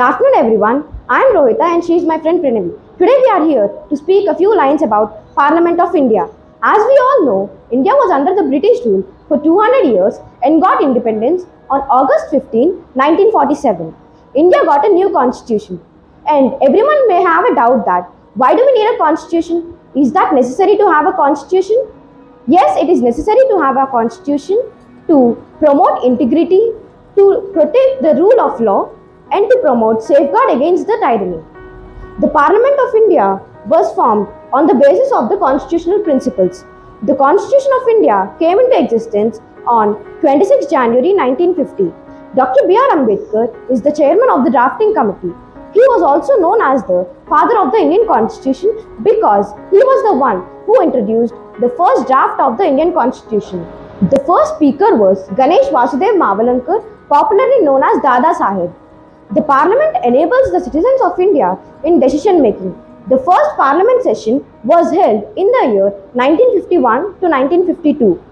afternoon everyone. I am Rohita and she is my friend Pranavi. Today we are here to speak a few lines about Parliament of India. As we all know, India was under the British rule for 200 years and got independence on August 15, 1947. India got a new constitution. And everyone may have a doubt that why do we need a constitution? Is that necessary to have a constitution? Yes, it is necessary to have a constitution to promote integrity, to protect the rule of law, and to promote safeguard against the tyranny. The Parliament of India was formed on the basis of the constitutional principles. The Constitution of India came into existence on 26 January 1950. Dr. B.R. Ambedkar is the chairman of the drafting committee. He was also known as the father of the Indian Constitution because he was the one who introduced the first draft of the Indian Constitution. The first speaker was Ganesh Vasudev Mavalankar, popularly known as Dada Saheb. The Parliament enables the citizens of India in decision making. The first Parliament session was held in the year 1951 to 1952.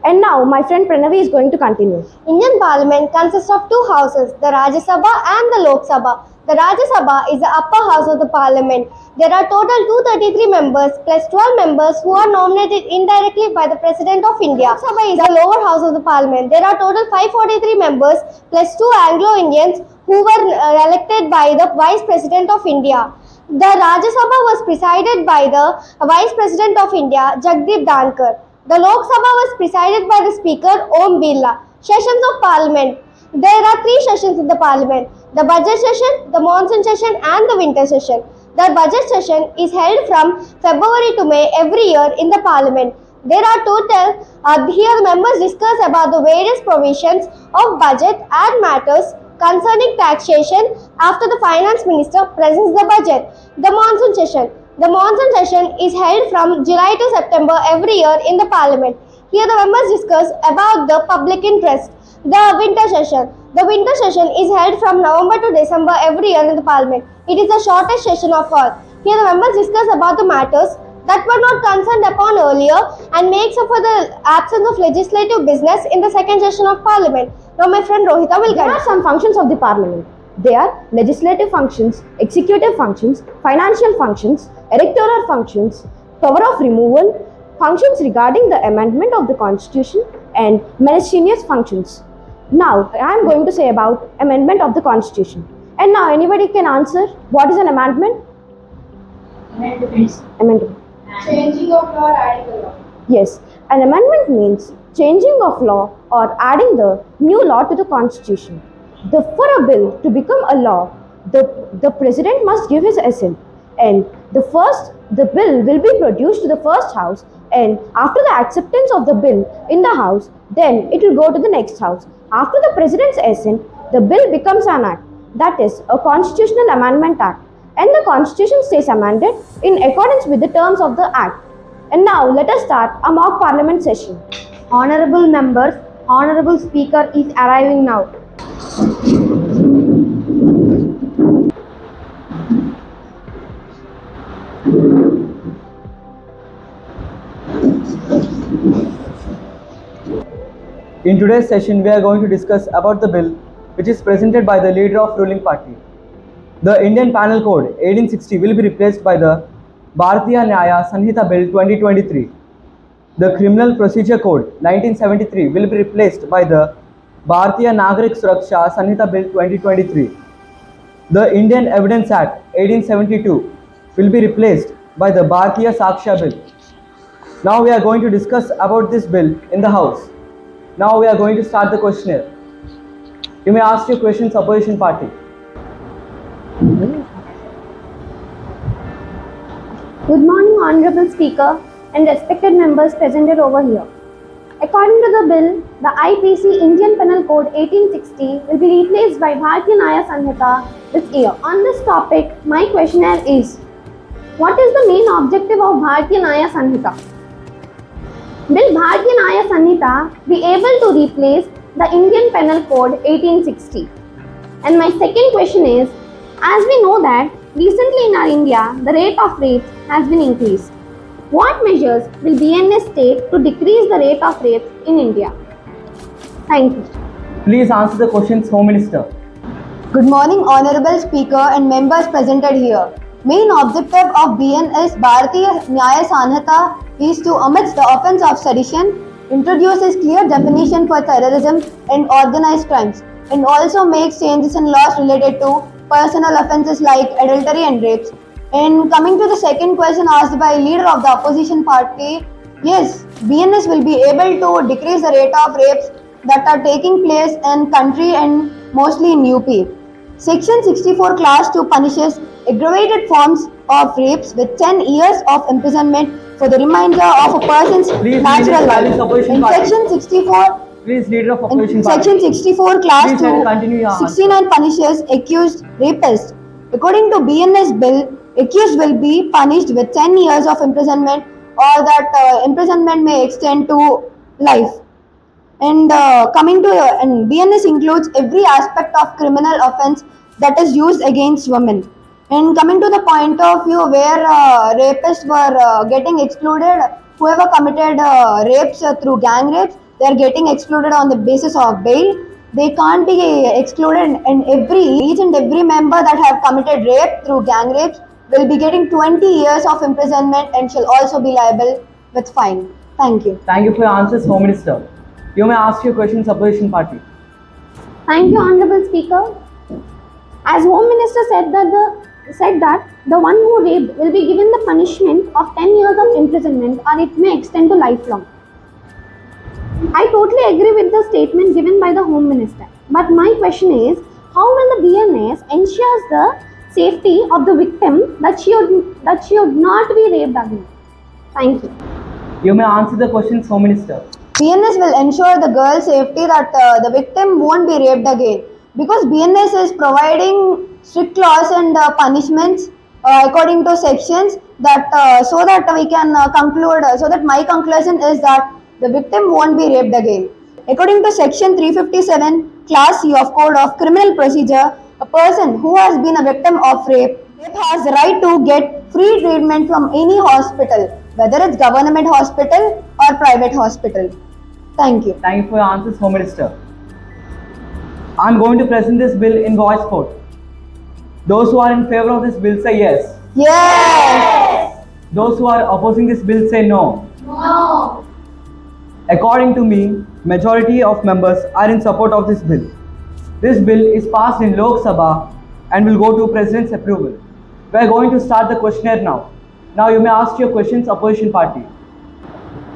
And now my friend Pranavi is going to continue. Indian Parliament consists of two houses, the Rajya Sabha and the Lok Sabha. The Rajya Sabha is the upper house of the Parliament. There are total 233 members plus 12 members who are nominated indirectly by the President of India. Lok Sabha is the lower house of the Parliament. There are total 543 members plus 2 Anglo-Indians who were elected by the Vice President of India. The Rajya Sabha was presided by the Vice President of India, Jagdeep Dhankar. The Lok Sabha was presided by the Speaker, Om Birla. Sessions of Parliament. There are 3 sessions in the Parliament: the budget session, the monsoon session and the winter session. The budget session is held from February to May every year in the Parliament. There are total, here the members discuss about the various provisions of budget and matters concerning taxation after the Finance Minister presents the budget. The monsoon session. The monsoon session is held from July to September every year in the Parliament. Here the members discuss about the public interest. The winter session. The winter session is held from November to December every year in the Parliament. It is the shortest session of all. Here the members discuss about the matters that were not concerned upon earlier and makes up for the absence of legislative business in the second session of Parliament. Now my friend Rohita will guide. There are some functions of the Parliament. They are legislative functions, executive functions, financial functions, electoral functions, power of removal, functions regarding the amendment of the Constitution, and miscellaneous functions. Now, I am going to say about amendment of the Constitution. And now, anybody can answer what is an amendment? Amendment. Changing of law or adding the law. Yes, an amendment means changing of law or adding the new law to the Constitution. For a bill to become a law, the President must give his assent, and the bill will be produced to the first house, and after the acceptance of the bill in the house, then it will go to the next house. After the President's assent, the bill becomes an act, that is a Constitutional Amendment Act, and the Constitution stays amended in accordance with the terms of the Act. And now let us start a mock Parliament session. Honorable members, Honorable Speaker is arriving now. In today's session, we are going to discuss about the bill which is presented by the leader of ruling party. The Indian Penal Code 1860 will be replaced by the Bharatiya Nyaya Sanhita Bill 2023. The Criminal Procedure Code 1973 will be replaced by the Bharatiya Nagarik Suraksha Sanhita Bill 2023. The Indian Evidence Act 1872 will be replaced by the Bharatiya Saksha Bill. Now we are going to discuss about this bill in the House. Now we are going to start the questionnaire. You may ask your questions, opposition party. Good morning, Honorable Speaker and respected members presented over here. According to the bill, the IPC Indian Penal Code 1860 will be replaced by Bharatiya Nyaya Sanhita this year. On this topic, my questionnaire is: what is the main objective of Bharatiya Nyaya Sanhita? Will Bharatiya Nyaya Sanhita be able to replace the Indian Penal Code 1860? And my second question is, as we know that recently in our India, the rate of rapes has been increased. What measures will BNS take to decrease the rate of rapes in India? Thank you. Please answer the questions, Home Minister. Good morning, Honorable Speaker and members presented here. Main objective of B.N is Bharatiya Nyaya Sanhita is to, amidst the offence of sedition, introduces clear definition for terrorism and organized crimes, and also makes changes in laws related to personal offences like adultery and rapes. And coming to the second question asked by leader of the opposition party, yes, BNS will be able to decrease the rate of rapes that are taking place in country and mostly in UP. Section 64 Class 2 punishes aggravated forms of rapes with 10 years of imprisonment for the remainder of a person's Please, natural leader, life. opposition In party. Section 64 Please, leader of in opposition party. Section 64 Class Please, 2, continue your answer. 69 punishes accused rapists. According to BNS bill, accused will be punished with 10 years of imprisonment or that imprisonment may extend to life. And coming to and BNS includes every aspect of criminal offense that is used against women. And coming to the point of view where rapists were getting excluded, whoever committed rapes through gang rapes, they are getting excluded on the basis of bail. They can't be excluded, and each and every member that have committed rape through gang rapes will be getting 20 years of imprisonment and shall also be liable with fine. Thank you. Thank you for your answers, Home Minister. You may ask your questions, opposition party. Thank you, Honorable Speaker. As Home Minister said that the one who raped will be given the punishment of 10 years of imprisonment or it may extend to lifelong. I totally agree with the statement given by the Home Minister. But my question is, how will the BNS ensures the safety of the victim that she would not be raped again? Thank you. You may answer the questions, Home Minister. BNS will ensure the girl's safety that the victim won't be raped again because BNS is providing strict laws and punishments according to sections that so that we can conclude so that my conclusion is that the victim won't be raped again. According to section 357 class C of Code of Criminal Procedure, a person who has been a victim of rape has the right to get free treatment from any hospital, whether it's government hospital or private hospital. Thank you. Thank you for your answers, Home Minister. I am going to present this bill in voice vote. Those who are in favor of this bill say yes. Yes. Those who are opposing this bill say no. No. According to me, majority of members are in support of this bill. This bill is passed in Lok Sabha and will go to President's approval. We are going to start the questionnaire now. Now you may ask your questions, opposition party.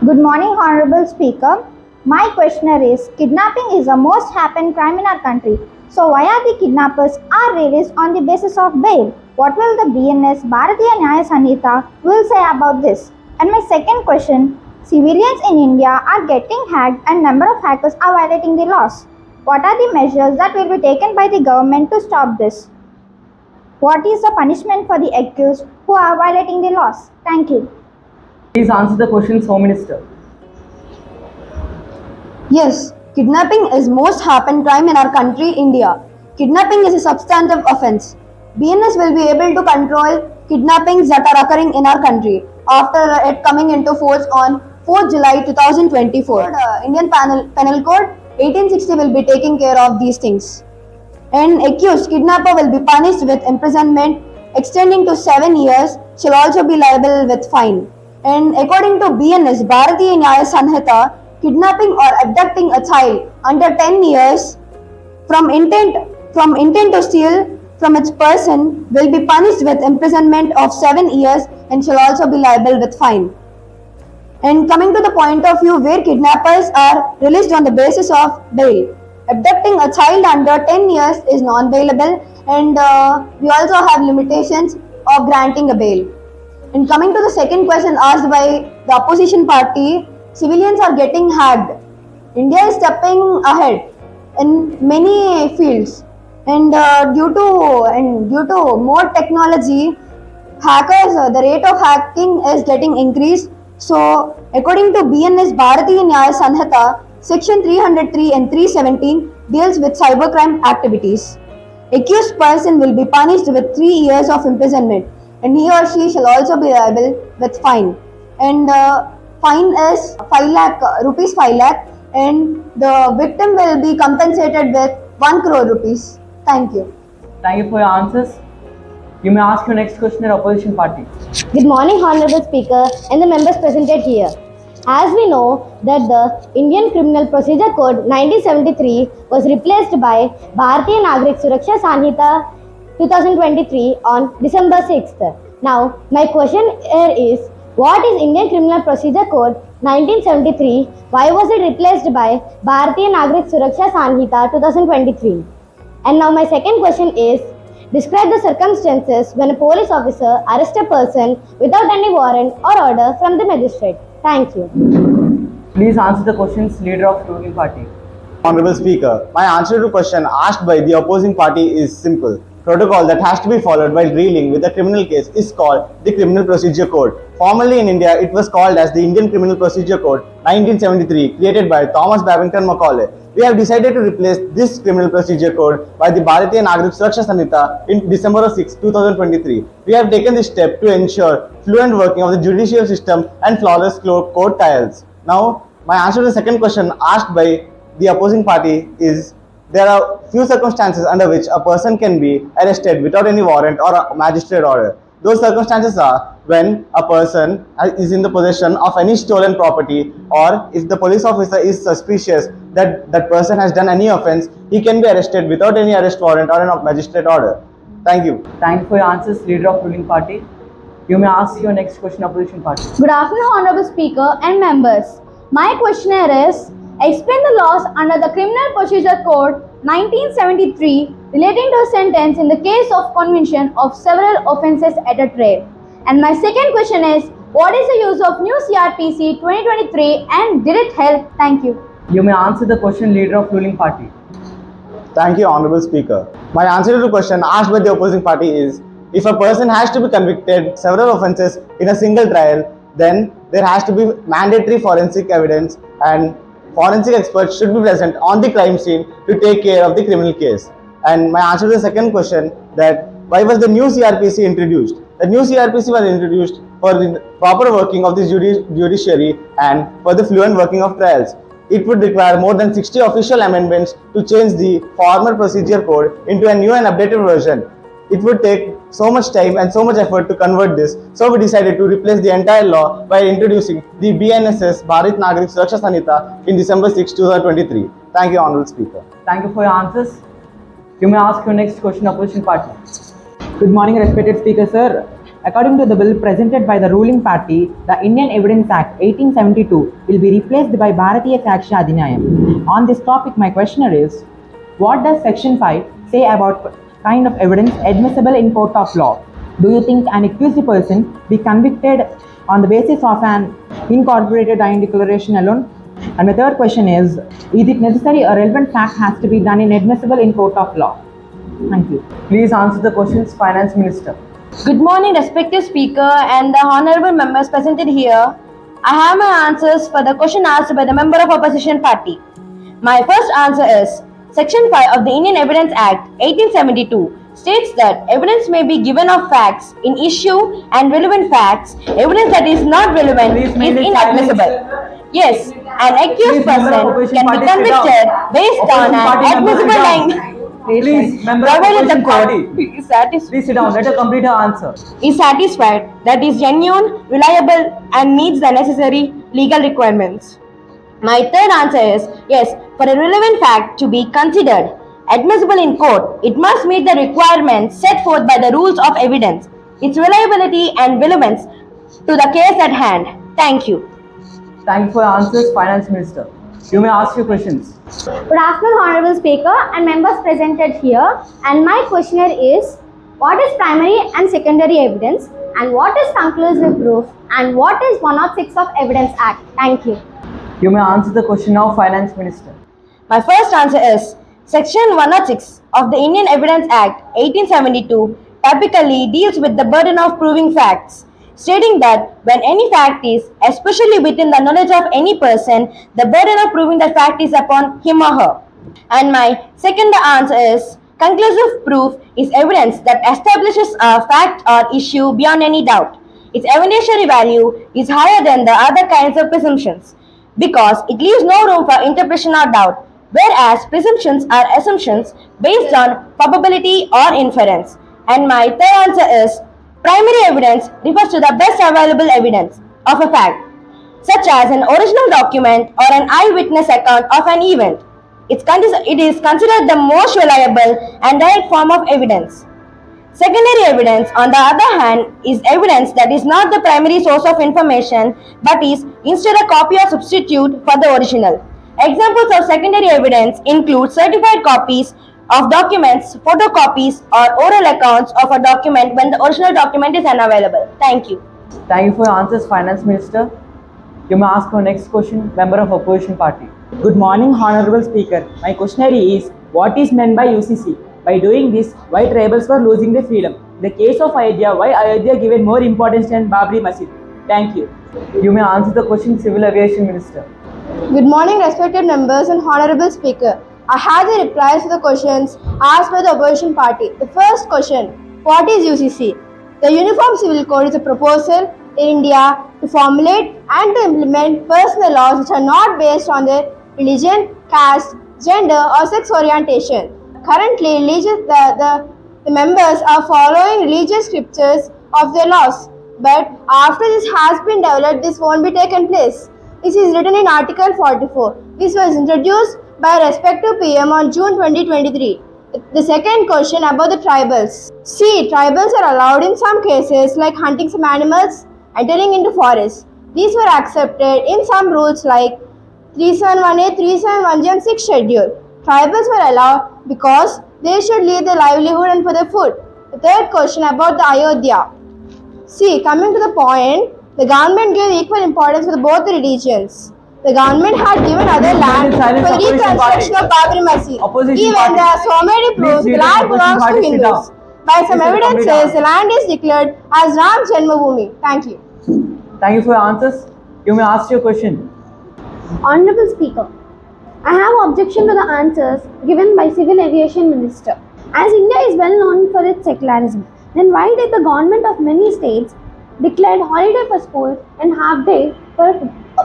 Good morning, Honorable Speaker. My questioner is, kidnapping is the most happened crime in our country. So why are the kidnappers are released on the basis of bail? What will the BNS Bharatiya Nyaya Sanhita will say about this? And my second question, civilians in India are getting hacked and number of hackers are violating the laws. What are the measures that will be taken by the government to stop this? What is the punishment for the accused who are violating the laws? Thank you. Please answer the questions, Home Minister. Yes, kidnapping is most happened crime in our country, India. Kidnapping is a substantive offence. BNS will be able to control kidnappings that are occurring in our country after it coming into force on 4th July 2024. Indian Penal Code 1860 will be taking care of these things. An accused kidnapper will be punished with imprisonment extending to 7 years, shall also be liable with fine. And according to BNS Bharatiya Nyaya Sanhita, kidnapping or abducting a child under 10 years from intent to steal from its person will be punished with imprisonment of 7 years and shall also be liable with fine. And coming to the point of view where kidnappers are released on the basis of bail, abducting a child under 10 years is non-bailable, and we also have limitations of granting a bail. And coming to the second question asked by the opposition party, civilians are getting hacked. India is stepping ahead in many fields, and due to more technology, hackers the rate of hacking is getting increased. So, according to BNS Bharatiya Nyaya Sanhita, Section 303 and 317 deals with cybercrime activities. Accused person will be punished with 3 years of imprisonment, and he or she shall also be liable with fine. And fine is 5 lakh rupees, 5 lakh, and the victim will be compensated with 1 crore rupees. Thank you. Thank you for your answers. You may ask your next question at opposition party. Good morning, Honorable Speaker and the members presented here. As we know that the Indian Criminal Procedure Code 1973 was replaced by Bharatiya Nagrik Suraksha Sanhita 2023 on December 6th. Now, my question here is, what is Indian Criminal Procedure Code 1973? Why was it replaced by Bharatiya Nagrik Suraksha Sanhita 2023? And now my second question is, describe the circumstances when a police officer arrests a person without any warrant or order from the magistrate. Thank you. Please answer the questions, leader of ruling party. Honorable Speaker, my answer to question asked by the opposing party is simple. Protocol that has to be followed while dealing with a criminal case is called the Criminal Procedure Code. Formerly in India, it was called as the Indian Criminal Procedure Code 1973, created by Thomas Babington Macaulay. We have decided to replace this Criminal Procedure Code by the Bharatiya Nagrik Suraksha Sanhita in December 6, 2023. We have taken this step to ensure fluent working of the judicial system and flawless court trials. Now, my answer to the second question asked by the opposing party is, there are few circumstances under which a person can be arrested without any warrant or a magistrate order. Those circumstances are when a person is in the possession of any stolen property, or if the police officer is suspicious that that person has done any offense, he can be arrested without any arrest warrant or a magistrate order. Thank you. Thank you for your answers, leader of ruling party. You may ask your next question, opposition party. Good afternoon, Honorable Speaker and members. My question here is, explain the laws under the Criminal Procedure Code 1973 relating to a sentence in the case of conviction of several offences at a trade. And my second question is, what is the use of new CRPC 2023 and did it help? Thank you. You may answer the question, leader of ruling party. Thank you, Honorable Speaker. My answer to the question asked by the opposing party is, if a person has to be convicted several offences in a single trial, then there has to be mandatory forensic evidence and forensic experts should be present on the crime scene to take care of the criminal case. And my answer to the second question, that why was the new CRPC introduced? The new CRPC was introduced for the proper working of the judiciary and for the fluent working of trials. It would require more than 60 official amendments to change the former procedure code into a new and updated version. It would take so much time and so much effort to convert this, so we decided to replace the entire law by introducing the BNSS Bharat Nagrik Suraksha Sanhita in December 6, 2023. Thank you, Honorable Speaker. Thank you for your answers. You may ask your next question, opposition party. Good morning, respected Speaker, sir. According to the bill presented by the ruling party, the Indian Evidence Act 1872 will be replaced by Bharatiya Sakshi Adhinayam. On this topic, my question is, what does Section 5 say about kind of evidence admissible in court of law? Do you think an accused person be convicted on the basis of an incorporated dying declaration alone? And my third question is it necessary a relevant fact has to be done in admissible in court of law? Thank you. Please answer the questions, Finance Minister. Good morning, respected Speaker and the honorable members presented here. I have my answers for the question asked by the member of opposition party. My first answer is, Section 5 of the Indian Evidence Act 1872 states that evidence may be given of facts in issue and relevant facts. Evidence that is not relevant is inadmissible. Yes, an accused person can be convicted based on an admissible line. Please, member of Provided the opposition party. court Please sit down. Let her complete her answer. is satisfied that is genuine, reliable, and meets the necessary legal requirements. My third answer is, yes, for a relevant fact to be considered admissible in court, it must meet the requirements set forth by the rules of evidence, its reliability and relevance to the case at hand. Thank you. Thank you for your answers, Finance Minister. You may ask your questions. Good afternoon, Honorable Speaker and members presented here. And my question here is, what is primary and secondary evidence? And what is conclusive proof? And what is 106 of Evidence Act? Thank you. You may answer the question now, Finance Minister. My first answer is, Section 106 of the Indian Evidence Act 1872 typically deals with the burden of proving facts, stating that when any fact is, especially within the knowledge of any person, the burden of proving that fact is upon him or her. And my second answer is, conclusive proof is evidence that establishes a fact or issue beyond any doubt. Its evidentiary value is higher than the other kinds of presumptions, because it leaves no room for interpretation or doubt. whereas presumptions are assumptions based on probability or inference. And my third answer is primary evidence refers to the best available evidence of a fact, such as an original document or an eyewitness account of an event. It is considered the most reliable and direct form of evidence. Secondary evidence, on the other hand, is evidence that is not the primary source of information but is instead a copy or substitute for the original. Examples of secondary evidence include certified copies of documents, photocopies, or oral accounts of a document when the original document is unavailable. Thank you. Thank you for your answers, Finance Minister. You may ask your next question, member of opposition party. Good morning, Honorable Speaker. My question is, what is meant by UCC? By doing this, why tribals were losing their freedom? In the case of Ayodhya, why Ayodhya given more importance than Babri Masjid? Thank you. You may answer the question, Civil Aviation Minister. Good morning, respected members and Honorable Speaker. I have the replies to the questions asked by the opposition party. The first question, what is UCC? The Uniform Civil Code is a proposal in India to formulate and to implement personal laws which are not based on the religion, caste, gender or sex orientation. Currently, the members are following religious scriptures of their laws, but after this has been developed, this won't be taken place. This is written in Article 44. This was introduced by respective PM on June 2023. The second question about the tribals. See, tribals are allowed in some cases like hunting some animals, entering into forests. These were accepted in some rules like 371A, 371G and 6th schedule. Tribals were allowed because they should leave their livelihood and for their food. The third question about the Ayodhya. See, coming to the point, the government gave equal importance to both the religions. The government had given other land for the reconstruction of Babri Masjid. Even there are so many proofs the land belongs to Hindus. By some evidences, the land is declared as Ram Janmabhoomi. Thank you. Thank you for your answers. You may ask your question. Honorable Speaker, I have objection to the answers given by Civil Aviation Minister. As India is well known for its secularism, then why did the government of many states declared holiday for schools and half day for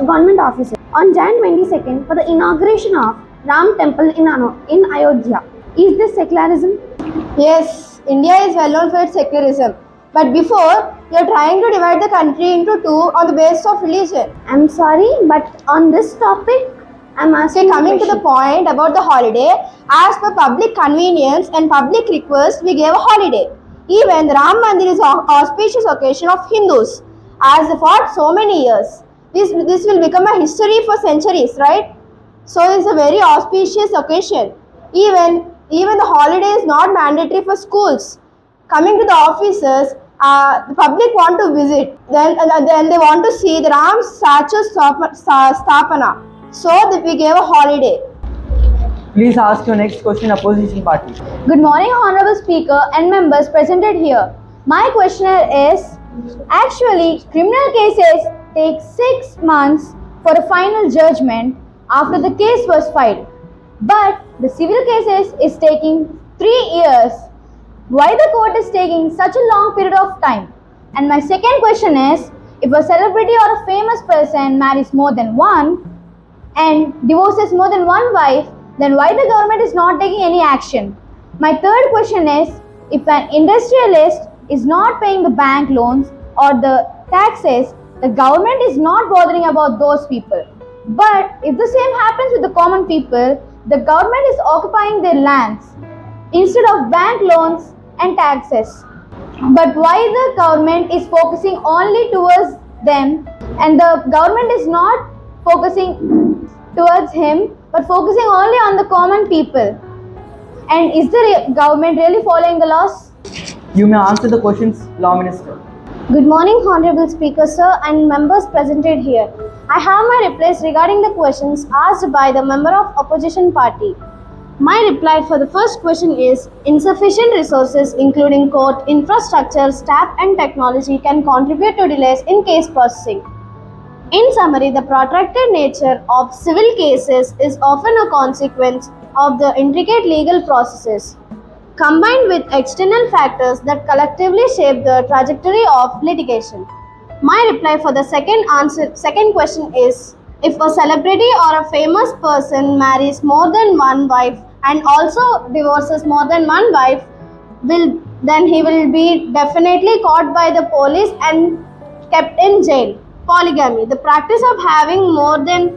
government offices on Jan 22nd for the inauguration of Ram Temple in Ayodhya? Is this secularism? Yes, India is well known for its secularism. But before, you are trying to divide the country into two on the basis of religion. I'm sorry, but on this topic, I'm asking. Coming to the point about the holiday, as per public convenience and public request, we gave a holiday. Even the Ram Mandir is an auspicious occasion of Hindus, as they fought so many years. This will become a history for centuries, right? So it's a very auspicious occasion. Even the holiday is not mandatory for schools. Coming to the offices, the public want to visit. Then they want to see the Ram statue Stapana. So that we gave a holiday. Please ask your next question, opposition party. Good morning, Honorable Speaker and members presented here. My question is, actually, criminal cases take 6 months for a final judgment after the case was filed. But the civil cases is taking 3 years. Why the court is taking such a long period of time? And my second question is, if a celebrity or a famous person marries more than one and divorces more than one wife, then why the government is not taking any action? My third question is, if an industrialist is not paying the bank loans or the taxes, the government is not bothering about those people. But if the same happens with the common people, the government is occupying their lands instead of bank loans and taxes. But why the government is focusing only towards them and the government is not focusing towards him but focusing only on the common people? And is the government really following the laws? You may answer the questions, Law Minister. Good morning, Honorable Speaker, sir, and members presented here. I have my replies regarding the questions asked by the member of opposition party. My reply for the first question is, insufficient resources including court, infrastructure, staff and technology can contribute to delays in case processing. In summary, the protracted nature of civil cases is often a consequence of the intricate legal processes, combined with external factors that collectively shape the trajectory of litigation. My reply for the second question is, If a celebrity or a famous person marries more than one wife and also divorces more than one wife, then he will be definitely caught by the police and kept in jail. Polygamy, the practice of having more than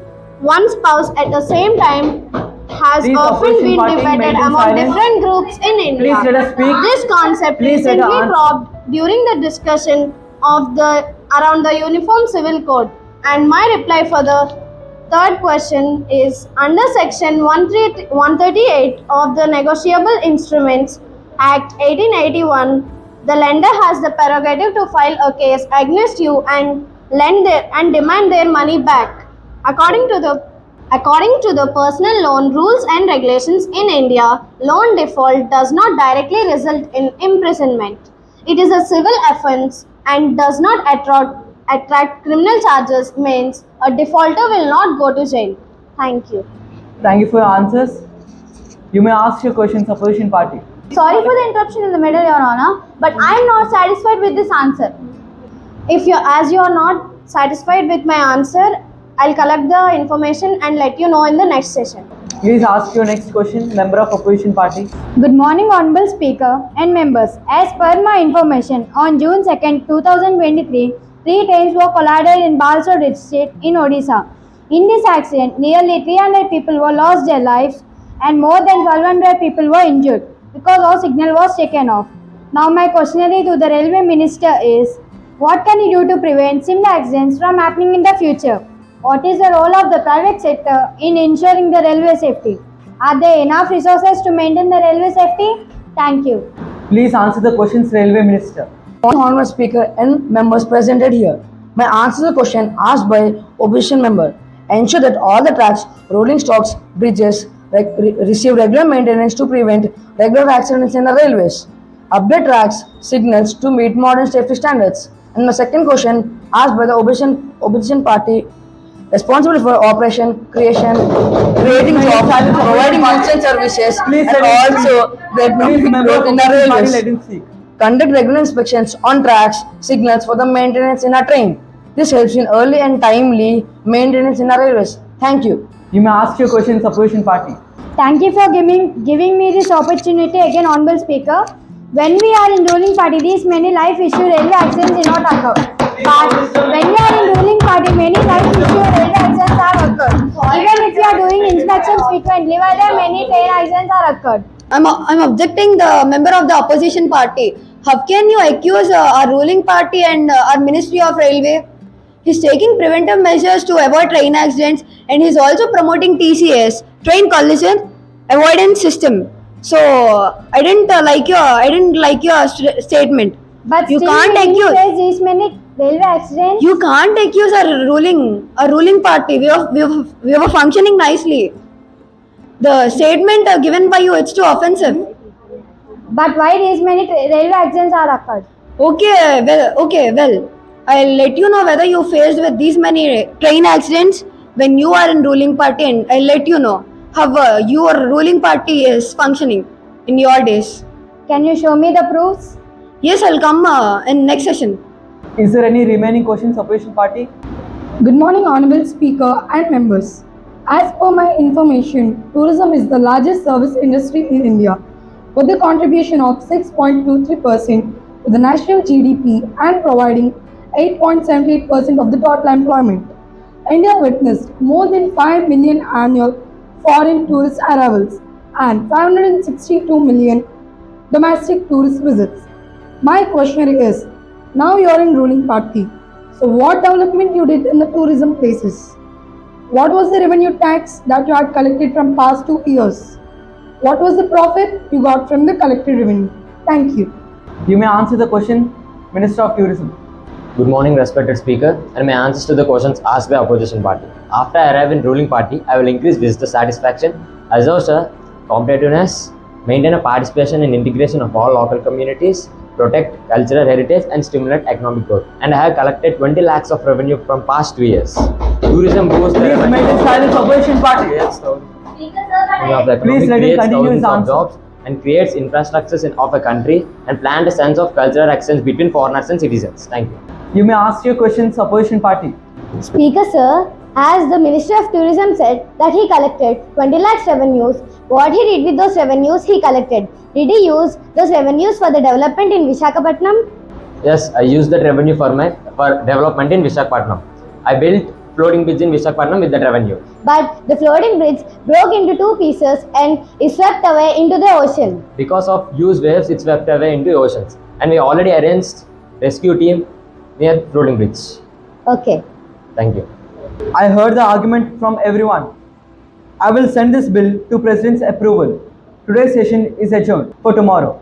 one spouse at the same time, has Please, often opposition been party, debated maintain among silence. different groups in India. Please let us speak. This concept Please let recently her answer. dropped during the discussion of the around the Uniform Civil Code. And my reply for the third question is under section 138 of the Negotiable Instruments Act 1881, the lender has the prerogative to file a case against you and and demand their money back. According to the personal loan rules and regulations in India, loan default does not directly result in imprisonment. It is a civil offense and does not attract criminal charges, means a defaulter will not go to jail. Thank you. Thank you for your answers. You may ask your questions, opposition party. Sorry for the interruption in the middle, Your Honor, but I am not satisfied with this answer. As you are not satisfied with my answer, I'll collect the information and let you know in the next session. Please ask your next question, member of opposition party. Good morning, Honorable Speaker and members. As per my information, on June 2nd, 2023, 3 trains were collided in Balsora district in Odisha. In this accident, nearly 300 people were lost their lives and more than 1200 people were injured because our signal was taken off. Now my question to the Railway Minister is, what can you do to prevent similar accidents from happening in the future? What is the role of the private sector in ensuring the railway safety? Are there enough resources to maintain the railway safety? Thank you. Please answer the questions, Railway Minister. Honourable Speaker and members presented here. My answer to the question asked by opposition member. Ensure that all the tracks, rolling stocks, bridges receive regular maintenance to prevent regular accidents in the railways. Update tracks, signals to meet modern safety standards. And my second question asked by the opposition party responsible for operation, creating jobs, providing goods and services, and also the economic growth in the railways. Conduct regular inspections on tracks, signals for the maintenance in a train. This helps in early and timely maintenance in our railways. Thank you. You may ask your questions, opposition party. Thank you for giving me this opportunity again, Honorable Speaker. When we are in ruling party, these many life issue railway accidents do not occur. But when we are in ruling party, many life issue railway accidents have occurred. Even if you are doing inspections frequently, why there many train accidents are occurred? I'm objecting the member of the opposition party. How can you accuse our ruling party and our Ministry of Railway? He's taking preventive measures to avoid train accidents, and he's also promoting TCS, train collision avoidance system. So I didn't like your statement. But You still can't many accuse- face these many railway accidents. You can't accuse a ruling party. We were functioning nicely. The statement given by you, it's too offensive. But why these many railway accidents are occurred? Okay, well, I'll let you know whether you faced with these many train accidents when you are in ruling party, and I'll let you know how your ruling party is functioning in your days. Can you show me the proofs? Yes, I'll come in next session. Is there any remaining questions, opposition party? Good morning, Honorable Speaker and members. As per my information, tourism is the largest service industry in India, with a contribution of 6.23% to the national GDP and providing 8.78% of the total employment. India witnessed more than 5 million annual foreign tourist arrivals and 562 million domestic tourist visits. My question is, now you are in ruling party, so what development you did in the tourism places? What was the revenue tax that you had collected from past 2 years? What was the profit you got from the collected revenue? Thank you. You may answer the question, Minister of Tourism. Good morning, respected Speaker, and my answers to the questions asked by opposition party. After I arrive in ruling party, I will increase visitor satisfaction, assert competitiveness, maintain a participation and integration of all local communities, protect cultural heritage and stimulate economic growth. And I have collected 20 lakhs of revenue from past 2 years. Tourism boosts the Please revenue maintain silence, opposition party. of the economy, Please let him creates continue his thousands of answer. jobs and creates infrastructures of a country and plant a sense of cultural exchange between foreigners and citizens. Thank you. You may ask your questions, opposition party. Speaker sir, As the Minister of Tourism said that he collected 20 lakhs revenues, what he did with those revenues he collected? Did he use those revenues for the development in Visakhapatnam? Yes, I used that revenue for development in Visakhapatnam. I built floating bridge in Visakhapatnam with that revenue. But the floating bridge broke into two pieces and is swept away into the ocean. Because of huge waves, it swept away into the oceans. And we already arranged rescue team near floating bridge. Okay. Thank you. I heard the argument from everyone. I will send this bill to President's approval. Today's session is adjourned for tomorrow.